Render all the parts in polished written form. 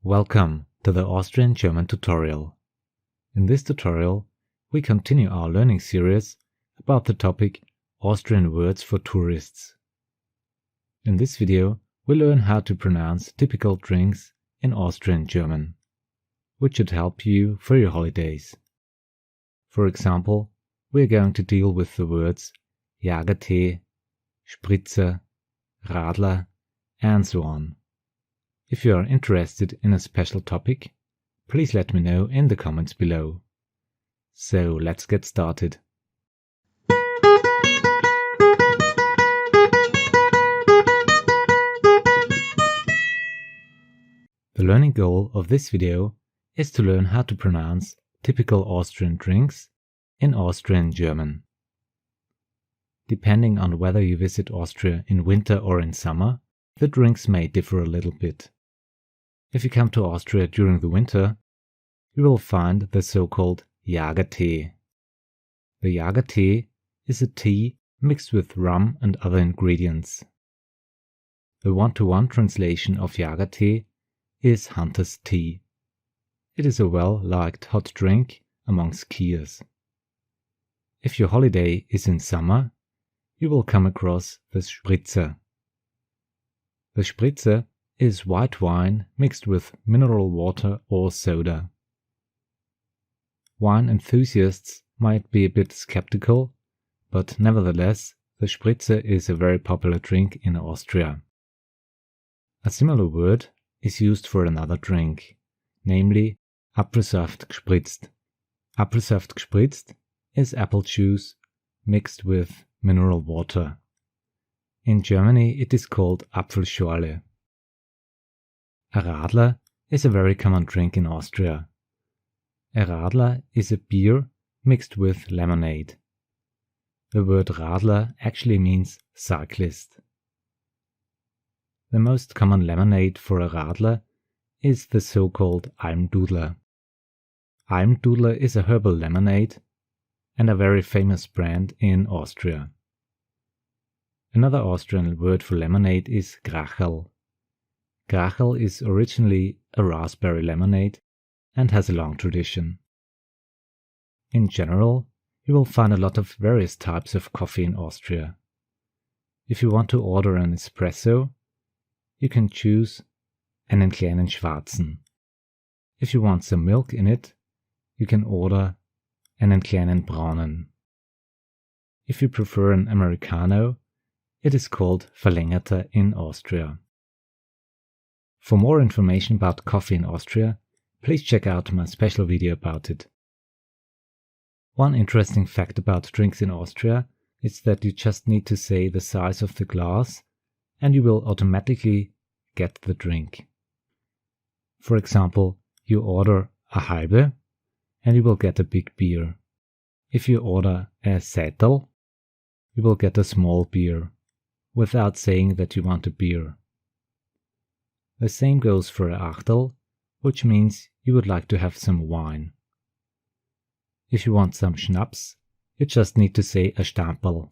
Welcome to the Austrian German tutorial. In this tutorial, we continue our learning series about the topic Austrian words for tourists. In this video, we learn how to pronounce typical drinks in Austrian German, which should help you for your holidays. For example, we are going to deal with the words Jagertee, Sprizer, Radler, and so on. If you are interested in a special topic, please let me know in the comments below. So let's get started. The learning goal of this video is to learn how to pronounce typical Austrian drinks in Austrian German. Depending on whether you visit Austria in winter or in summer, the drinks may differ a little bit. If you come to Austria during the winter, you will find the so-called Jagertee. The Jagertee is a tea mixed with rum and other ingredients. The one-to-one translation of Jagertee is hunter's tea. It is a well-liked hot drink among skiers. If your holiday is in summer, you will come across the Sprizer. The Sprizer is white wine mixed with mineral water or soda. Wine enthusiasts might be a bit skeptical, but nevertheless, the Sprizer is a very popular drink in Austria. A similar word is used for another drink, namely Apfelsaft gespritzt. Apfelsaft gespritzt is apple juice mixed with mineral water. In Germany it is called Apfelschorle. A Radler is a very common drink in Austria. A Radler is a beer mixed with lemonade. The word Radler actually means cyclist. The most common lemonade for a Radler is the so-called Almdudler. Almdudler is a herbal lemonade and a very famous brand in Austria. Another Austrian word for lemonade is Grachel. Grachel is originally a raspberry lemonade and has a long tradition. In general, you will find a lot of various types of coffee in Austria. If you want to order an espresso, you can choose einen kleinen schwarzen. If you want some milk in it, you can order einen kleinen braunen. If you prefer an Americano, it is called Verlängerter in Austria. For more information about coffee in Austria, please check out my special video about it. One interesting fact about drinks in Austria is that you just need to say the size of the glass and you will automatically get the drink. For example, you order a halbe and you will get a big beer. If you order a Sätel, you will get a small beer, without saying that you want a beer. The same goes for a Achtel, which means you would like to have some wine. If you want some Schnaps, you just need to say a Stamperl.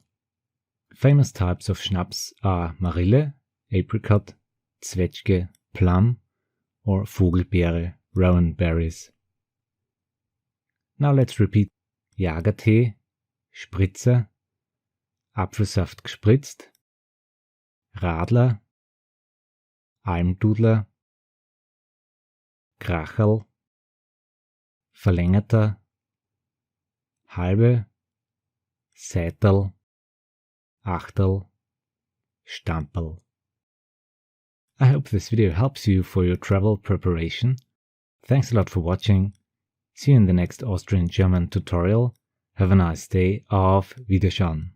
Famous types of Schnaps are Marille, apricot, Zwetschge, plum, or Vogelbeere, rowan berries. Now let's repeat Jagertee, Sprizer, Apfelsaft gespritzt, Radler, Almdudler, Grachel, Verlängerter, halbe, Sätel, Achtel, Stamperl. I hope this video helps you for your travel preparation. Thanks a lot for watching. See you in the next Austrian German tutorial. Have a nice day. Auf Wiedersehen.